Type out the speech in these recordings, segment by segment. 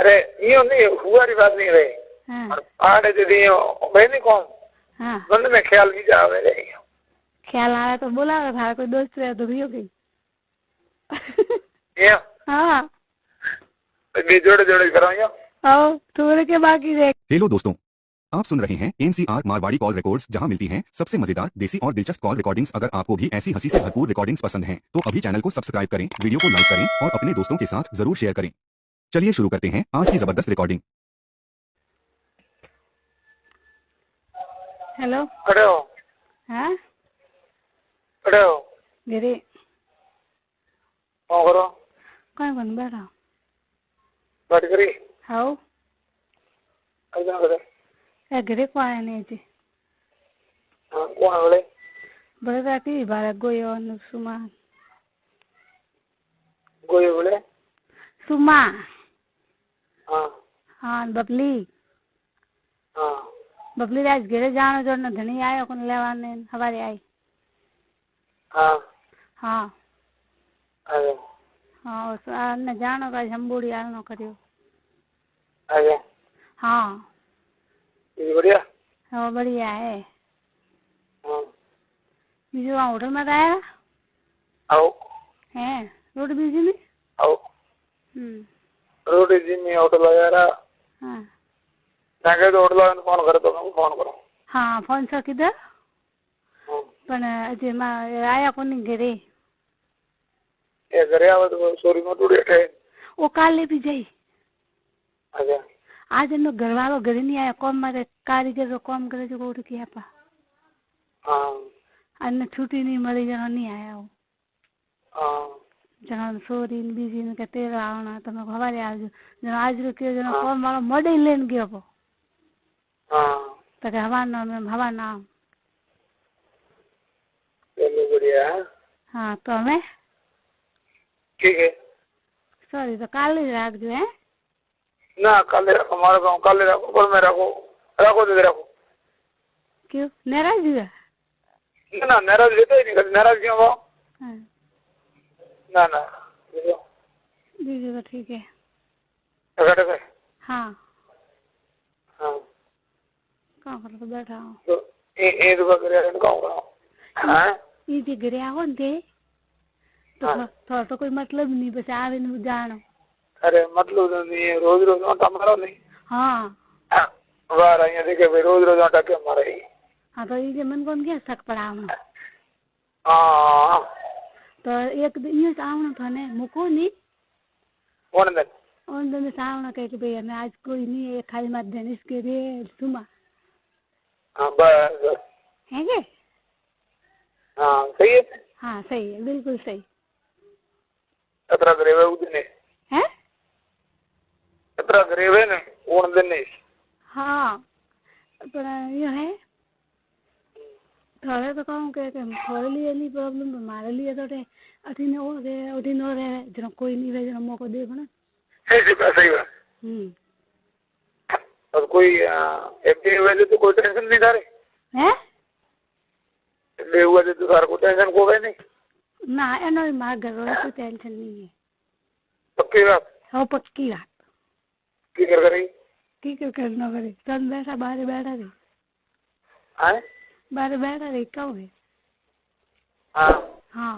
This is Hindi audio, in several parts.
अरे यो नहीं हुआ री बात नहीं रही। हाँ आड़े दीदी भाई नहीं कौन हाँ मन में ख्याल भी जावे रे। ख्याल आया तो बोला था कोई दोस्त रहे तो भी हो गई। ये हाँ भी जोड़े जोड़े करो यो। आओ थोड़े के बाकी देख। हेलो दोस्तों, आप सुन रहे हैं एनसीआर मारवाड़ी कॉल रिकॉर्ड्स, जहां मिलती हैं सबसे मजेदार, देसी और दिलचस्प कॉल रिकॉर्डिंग्स। अगर आपको भी ऐसी हंसी से भरपूर रिकॉर्डिंग्स पसंद हैं, तो अभी चैनल को सब्सक्राइब करें, वीडियो को लाइक करें और अपने दोस्तों के साथ जरूर शेयर करें। चलिए शुरू करते हैं आज की जबरदस्त रिकॉर्डिंग। हेलो खड़े हो हाँ खड़े हो गिरी कौन करो कौन बैठा बैठ करी हाउ ऐसा करे गिरी को आया नहीं जी हाँ कौन बोले बड़े राती बारह गोयो न सुमा गोये बोले सुमा हाँ हाँ बबली हाँ बबली राज घरे जानो जो न धनी आयो कोन लेवाने हवारे आई हाँ हाँ अरे हाँ उस न जानो का जम्बूड़ी आनो करियो अरे हाँ ये बढ़िया हाँ बढ़िया है हाँ बीजू वहाँ होटल में आया आओ है रोड बीजी में आओ रोटी जी में होटल वगैरह हाँ नाके तो होटल वाले फोन करे तो मैं फोन करूँ हाँ फोन सो किधर पण अजे मां आया कोनी घरे ये घरे आवे तो सोरी में टूटे थे वो काले भी जाई अच्छा आज एनो घरवालो घरे नहीं आया कॉम मारे कारीगर रो कॉम करे जो कोट किया पा हाँ अन्न छुट्टी नहीं मरी जनो नहीं आया वो हाँ जनो सोरी बीजी ने के तेरा आना तो मैं हवारे आजो जनो आज रो के जनो कॉम वालो मोडे लेन गयो पो हाँ तो के हवा ना चलो बढ़िया हाँ तो हमें ठीक है सॉरी तो काले राख जो है ना काले रखो हमारा गाँव काले रखो पर मैं रखो रखो दे रखो क्यों नाराज हुआ ना नाराज लेते ही नहीं कभी नाराज क्यों हो हाँ ना ना बीजू तो ठीक है अगर हाँ हाँ कहाँ कर तो बैठा हूँ तो ये तो बकरे गाँव का हाँ ये जे घरे आओ ने तो थोड़ा तो कोई मतलब नहीं बस आवे न जानो अरे मतलब नहीं है रोज रोज आटा मारो नहीं हाँ वाह रही है देखे भाई रोज रोज आटा क्यों मारे हाँ तो ये मन कौन क्या शक पड़ा हम हाँ तो एक दिन ये आवनो था ने मुको नहीं कौन दिन उन दिन आवनो कह के भैया मैं आज कोई नहीं है खाली मत देने इसके रे सुमा हाँ बस है के हाँ सही है हाँ सही है बिल्कुल सही अतरा गरीबे उदने है अतरा गरीबे ने कौन दिन नहीं हाँ पर ये है थोड़े तो कहूँ के थोड़े लिए नहीं प्रॉब्लम तो हमारे लिए तो अठीन हो रहे जनो कोई नहीं रहे जनो मौको दे ना सही बात और कोई एमपी वजह तो कोई टेंशन नहीं था हैं ले हुआ तो सारा को टेंशन को गए नहीं ना एनो मार घर वाले कोई टेंशन नहीं है पक्की बात हाँ पक्की बात की कर रही की करना करे तन बैठा बाहर बैठा रही हाँ बाहर बैठा रही कब है हाँ हाँ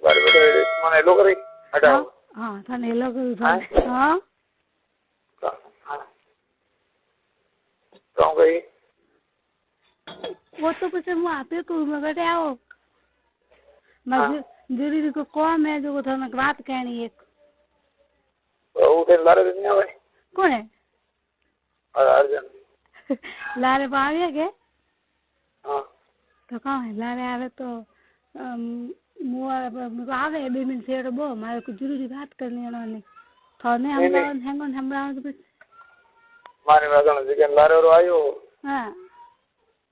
बारे बेटे माने लोग रही हटाओ हाँ थाने लोग हाँ कौन गई वो तो कुछ मैं आपे को मैं बैठे आओ मैं दीदी को कौन है जो थाने बात कहनी है उठे लारे दिन नहीं आवे कौन है अर्जन लारे पावे के हाँ तो कहाँ है लारे आवे तो मुझे आवे 2 मिनट से तो बो मारे को जरूरी बात करनी है उन्होंने थाने हम तो बस मारे वाला जिकन लारे और आयो हाँ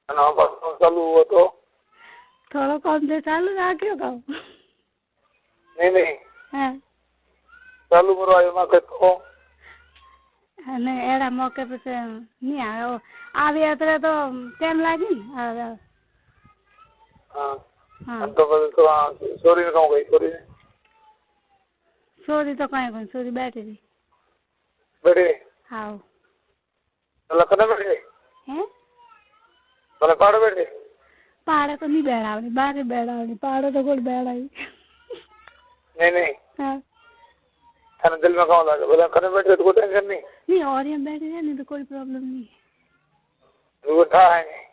ना बस चालू हुआ तो थोड़ा कम से चालू रखियो का नहीं हाँ चालू करो आयो ना कहते नहीं एड़ा मौके पे से नहीं आया आवे तो टाइम लागी हाँ हाँ तो बस तो सोरी ने कहूँ गई सोरी ने सोरी तो कहीं कौन सोरी बैठी थी बैठे आओ भला कने बैठे हैं भला पाड़ बैठे पाड़े तो नहीं बैठावनी बाहर बैठावनी पाड़े तो कोई बैठाई नहीं हाँ थाने दिल में कौन लगा भला कने बैठे तो कोई टेंशन नहीं नहीं और यहाँ बैठे हैं नहीं तो कोई प्रॉब्लम नहीं वो था है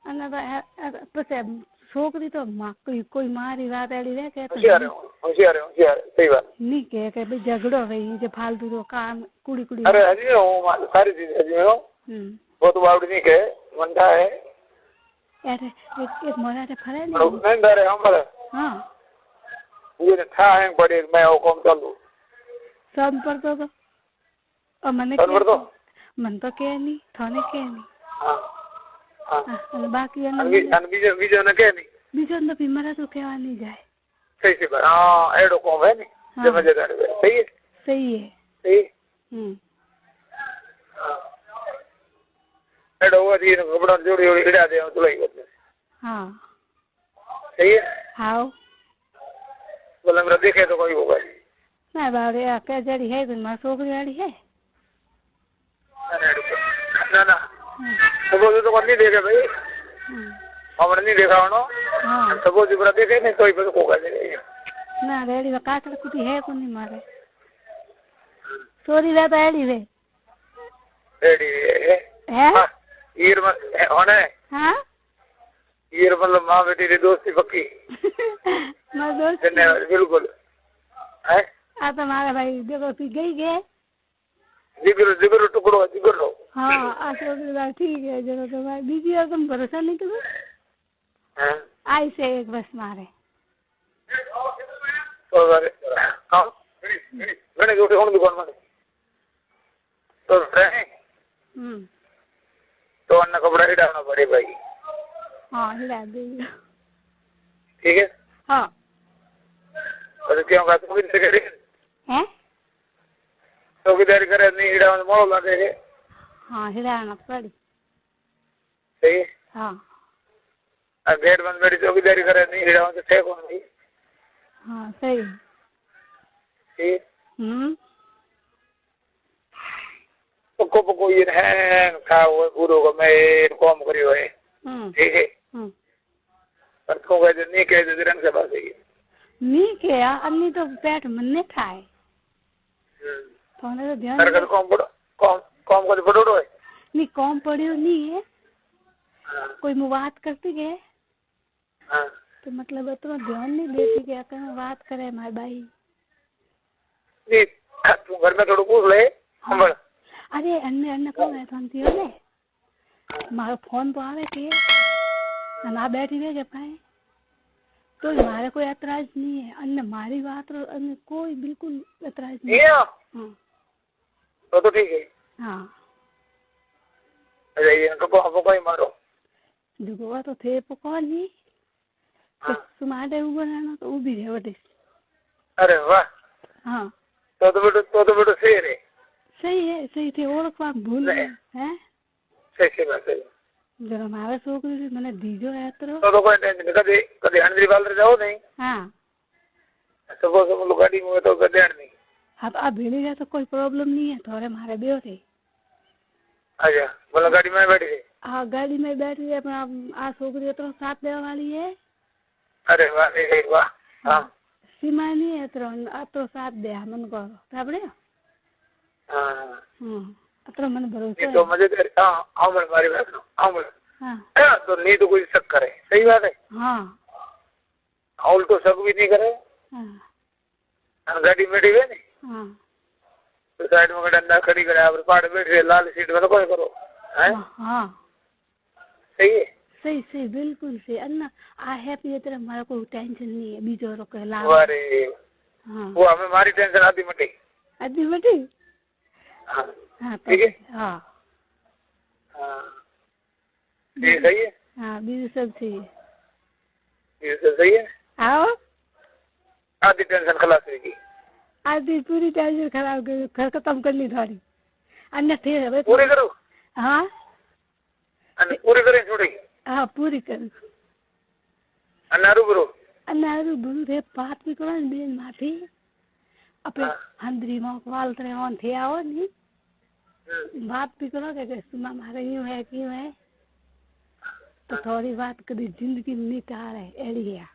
अन्ना तो पसे छोकरी तो कोई मारी रात एड़ी रहे के होशियार सही बात नहीं के भाई झगड़ो रही जो फालतू तो काम कुड़ी कुड़ी अरे हजी हूँ सारी चीज हजी हूँ वो तो बावड़ी नहीं के मंडा है अरे एक मोरा रे फरे नहीं डरे हम पर हाँ ये था है बड़े मैं वो कौन चालू सब पर तो और मने सब पर तो मन तो के नहीं थाने के नहीं हाँ हाँ बाकी बीजो न के नहीं बीजो न भी मरा तो केवा नहीं जाए सही से बात हाँ एडो कौन है नहीं जब मजेदार है सही है सही है सही एडो वो दी कपड़ा जोड़ी जोड़ी इड़ा दे तो लगी बात हाँ सही है हाँ बोला मेरा देखे तो कोई होगा नहीं बाबरे क्या जड़ी है तुम सोकरी वाली है ना सपोज तो नहीं देखे भाई हमने नहीं देखा उन्होंने सपोज पूरा देखे नहीं कोई पर कोका दे ना रेडी में काकड़ कुटी है को नहीं मारे सॉरी वे तो एडी वे रेडी है ईर में होने हाँ ईर मतलब माँ बेटी की दोस्ती पक्की मैं दोस्त बिल्कुल है आ तो मारे भाई देखो तू गई गए जिगर टुकड़ो जिगर लो हाँ अच्छा ठीक है जरा तो भाई बीजी और तुम भरोसा नहीं करो आई से एक बस मारे तो हाँ मैंने जो उन दुकान में तो तो अन्ना कपड़ा ही डालना पड़े भाई हाँ हिला दे ठीक है हाँ और क्यों का तुम भी करे हैं चौकीदारी करे नहीं हिड़ा मोड़ो ला दे हाँ हिलाना पड़ी सही है हाँ गेट बंद बैठी चौकीदारी करे नहीं हिड़ा तो थे कौन नहीं हाँ सही ठीक पक्को पक्को ये है खाओ गुरु को मैं कॉम करियो है ठीक है पर तो कह नहीं कह दे रंग से बात है नहीं क्या अन्नी तो पेट मन्ने खाए तो ने तो ध्यान कर कॉम को पड़ो है नहीं कॉम पड़ियो नहीं है कोई मु बात करती के तो मतलब इतना ध्यान नहीं देती कि अगर बात करे मार भाई नहीं तू घर में थोड़ा पूछ ले हम अरे अन्ने अन्ने कौन है शांति हो ने मारो फोन तो आवे के ना बैठी रहे पाए तो मारे कोई ऐतराज नहीं है अन्य मारी बात और अन्य कोई बिल्कुल ऐतराज नहीं है तो ठीक है हाँ अरे ये इनको हमको कोई मारो दुगवा तो थे पकौन नहीं तो तुम्हारे ऊपर रहना तो वो भी है वटे अरे वाह हाँ तो बेटो सही है सही थे और बात भूल गए हैं सही बात है जरा हमारा छोकरी मैंने दीजो है तो कोई टेंशन कदे कदे हंड्री बाल जाओ नहीं हाँ सपोज हम लोग गाड़ी में तो कदे नहीं अब आप भेड़ी जाए तो कोई प्रॉब्लम नहीं है थोड़े हमारे बेहो थे अच्छा बोला गाड़ी में बैठ गए हाँ गाड़ी में बैठ गए अपना आ छोकरी तो साथ देने वाली है अरे वाह हाँ सीमा नहीं है तो साथ दे मन को ताबड़े हाँ अतरा मन भरोसा तो मजे कर हाँ हमारी बात हाँ तो नहीं तो कोई शक करे सही बात है हाँ उल्टो शक भी नहीं करे गाड़ी में बैठी गए नहीं तो साइड में डंडा खड़ी करे आप पहाड़ बैठ गए लाल सीट में तो कोई करो है सही है सही बिल्कुल सही अन्ना आ हैप्पी है तेरा हमारा कोई टेंशन नहीं है बीजो रो के ला अरे वो हमें हमारी टेंशन आधी मटी हाँ ठीक है ये सही है हाँ बीजो सब सही है ये सब सही है आओ आधी टेंशन खलास रहेगी आधी पूरी टेंशन खराब कर खत्म करनी थोड़ी अन्य थे पूरी करो हाँ पूरी करें छोड़ी हाँ पूरी कर अनारू बुरु रे बात भी करो बेन माथी अपने हंद्री में वाल तरे ऑन थे आओ नहीं बात भी करो कि सुमा मारे यूं है क्यों है तो थोड़ी बात करी जिंदगी नहीं टाले एड़ी है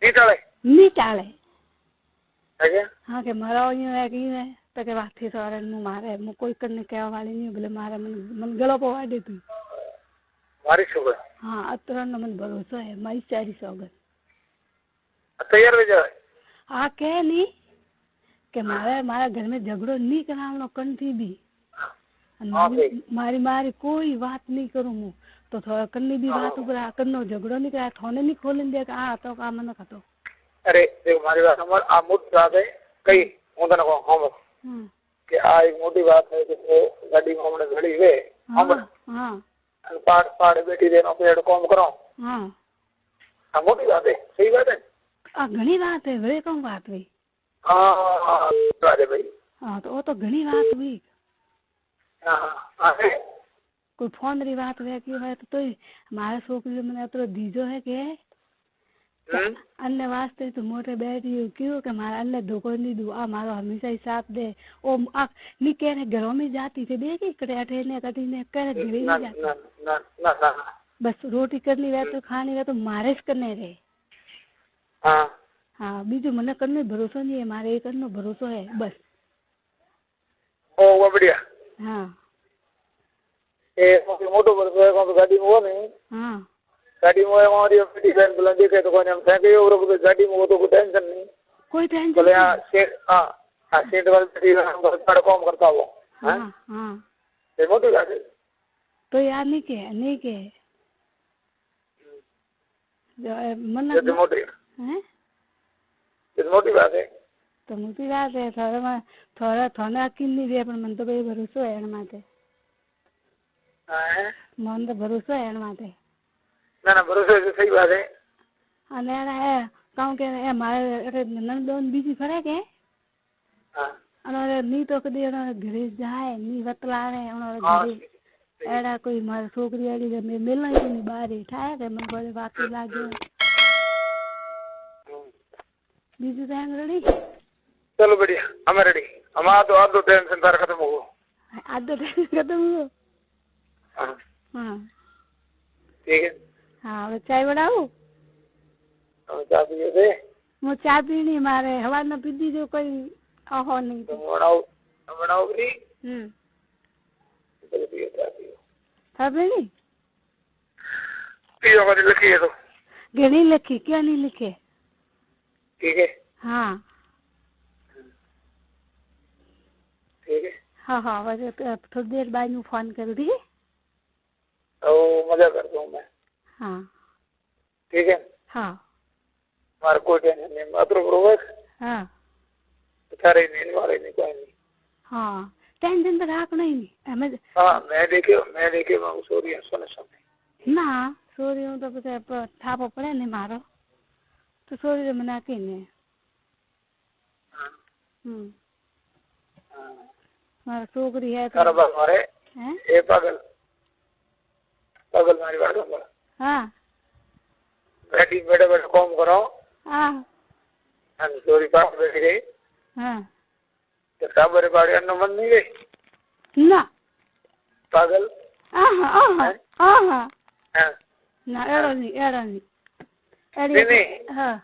नहीं टाले हाँ के मारो यूं है क्यों है तो के बात थी सारे मु मारे मु कोई करने कहवा वाली नहीं बोले मारे मन गलो पवा दे तू मारी सुगर हाँ अतर न मन भरोसा है मारी सारी सौगत तैयार हो जाए आ के नहीं के मारे घर में झगड़ो नहीं करावनो कन थी भी मारी कोई बात नहीं करूँ मु तो थोड़ा कन्नी भी बात ऊपर कन्नो झगड़ो नहीं कराया थोने नहीं खोलन दे आ तो का मन खतो अरे देखो मारी बात समझ आ मोटी बात है कई हूं तने को हम कि आ एक मोटी बात है कि गाड़ी में हमने घड़ी वे हम हां पाड़ बैठी देनो पेड़ काम करो हां आ मोटी बात है सही बात है आ घणी बात है वे कौन बात हुई हां अरे भाई हां तो वो तो घणी बात हुई हां कोई फोन री बात है कि है तो हमारे छोकरी मैंने तो दीजो है के अन्य वास्ते तो मोटे बैठी क्यों के मारा अन्य धोखो नहीं दू आ मारो हमेशा ही साथ दे ओ आ नी कहने घरों में जाती थे देखी कटे ने कटी ने करे घरे नहीं जाती ना बस रोटी करनी रहे तो खानी रहे तो मारे ज करने रे हाँ बीजू मने करने भरोसा नहीं है मारे एक करनो भरोसा है बस ओ वो बढ़िया हाँ ए मोटो भरोसा है को गाड़ी में हो नहीं हाँ गाड़ी में हमारी बेटी बहन बुला देखे तो कोई हम फेंके और गाड़ी में वो तो कोई टेंशन नहीं कोई टेंशन बोले यहाँ सीट हाँ सीट वाली बेटी हम बड़ा काम करता हो हाँ हाँ ये मोटी बात है तो यार नहीं के जो मन्ना ये मोटी हैं ये मोटी बात है तो मोटी बात है थोड़ा थोड़ा अकील नहीं दे पण मन तो भाई भरोसा है एन माटे मन तो भरोसा है एन माटे ना भरोसे से सही बात है अने है कहूं के ए मारे नंदोन बीजी फरे के हां अने नी तो कदी घरे जाए नी वतला रे अने घरे एड़ा कोई मारे छोकरी आली में मिलना ही नहीं बाहर ठाए के मन बोले बात लागे बीजू टाइम रेडी चलो बढ़िया हम रेडी हम आ तो आधो टेंशन तार खत्म हो आधो टेंशन खत्म हो हां ठीक है हाँ चाय बनाऊ चाय पीए थे मु चाय पीनी मारे हवा न पीधी जो कोई ओहो नहीं तो बनाओ भी चलो पिए चाय पियो था पीनी पियो का लिखी है तो घनी लिखी क्या नहीं लिखे ठीक है हाँ ठीक है हाँ वैसे थोड़ी देर बाद में फोन कर दी तो मजा करता हूँ मैं हाँ ठीक है हाँ हमारा कोई टेंशन नहीं मात्र बरोबर हाँ सारे नहीं मारे नहीं कोई नहीं हाँ टेंशन तो राख नहीं हमें हाँ मैं देखे मैं सोरी सोने समय ना सोरी हूँ तो पता थापो पड़े नहीं मारो तो सोरी मना के नहीं हमारा छोकरी है तो हमारे ये पागल मारी बात होगा हाँ बैठी बैठे काम करो हाँ चोरी पास बैठ गई हाँ तो साबरे बाड़ी अन्न मन नहीं गई ना पागल ना एड़ो नहीं नहीं हाँ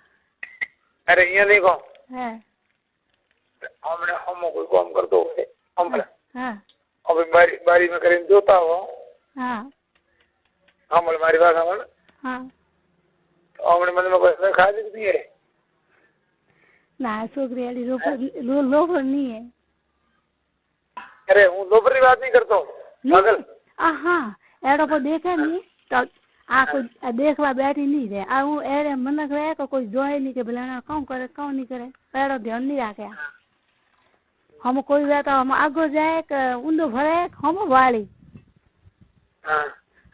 अरे ये देखो है हमने हम कोई काम कर दो हम हाँ अभी बारी में करीन जोता हो हाँ हमल मारी बात हमल हाँ हमने मन में कोई खा दी है ना छोकरी वाली लोफर नहीं है अरे हूँ लोफर की बात नहीं करता हूँ पागल हाँ एड़ो को देखे नहीं तो आ कोई देखवा बैठी नहीं रहे आ हूँ एड़े मनक रहे तो कोई जोए नहीं के भला कौन करे कौन नहीं करे एड़ो ध्यान नहीं रखे हम कोई वे तो हम आगो जाए ऊंधो भरे हम वाली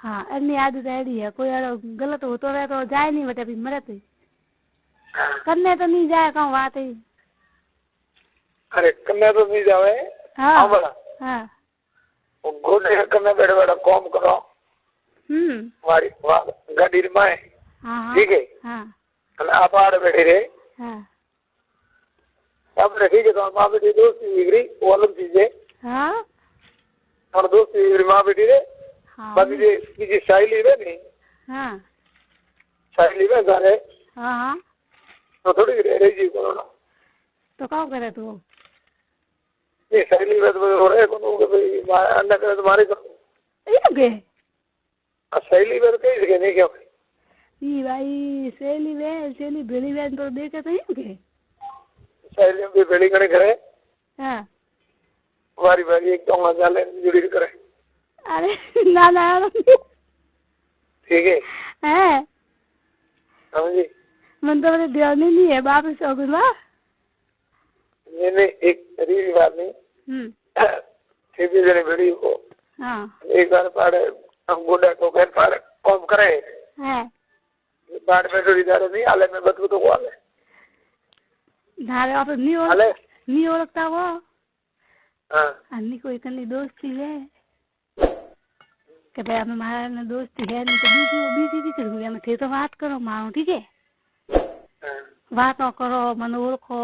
हाँ एनी आदत एड़ी है कोई एड़ो गलत होतो रहे तो जाए नहीं बेटे भी मरे तो करने तो नहीं जाए कहूँ बात ही अरे करने तो नहीं जावे हाँ बोला हाँ गोटे करने बैठे बैठा काम करो हमारी गाड़ी में ठीक है हाँ आप आ रहे बैठे रहे हाँ अब ठीक है तो माँ बेटी दोस्ती बिगड़ी वो अलग चीज है हाँ माँ बेटी रे हाँ बाकी बीजी साइली रे नहीं हाँ साइली में घरे हाँ हाँ तो थोड़ी रह रही जी कोरोना तो क्या करे तू ये साइली में तो हो रहे कोनो के भाई अन्य करे तुम्हारे को ये के साइली में कहीं से नहीं क्या ई भाई सेली बेली वे तो देखे तो ये के साइली में बेली करे करे हाँ बारी बारी एक तो जाले जुड़ी करे अरे ना ठीक है है समझी मन तो मेरे ध्यान नहीं है बाप से हो गया मैंने एक रील बात नहीं सीधी जने बेड़ी को हाँ एक बार पाड़े हम गोडा को घर पाड़े कॉम करे है बाढ़ में तो इधर नहीं आले में बतू तो को आले धारे आप नहीं ओळखता वो हाँ अन्नी कोई कनी दोस्ती है कि भाई हमें हमारा ना दोस्ती है नहीं तो बीजी कर हुई हमें थे तो बात करो मारो ठीक है वातो करो मन ओळखो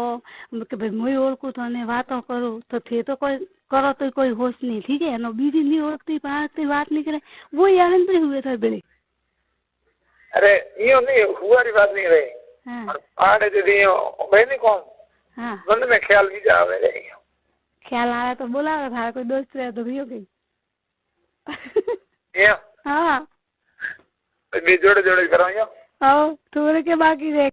कि भाई मुई ओळखू तो ने वातो करूँ तो थे तो कोई करो तो कोई होश नहीं ठीक है नो बीजी नहीं ओळखती बात नहीं करे वो यार पे हुए थे बेले अरे यो नहीं हुआ री बात नहीं रही हाँ आड़े दे दियो बहनी कौन हाँ मन में ख्याल नहीं जावे रे ख्याल आया तो बोला था कोई दोस्त रहे तो भी हो गई या हाँ बे जोड़े जोड़े कराओ आओ थोड़े के बाकी रह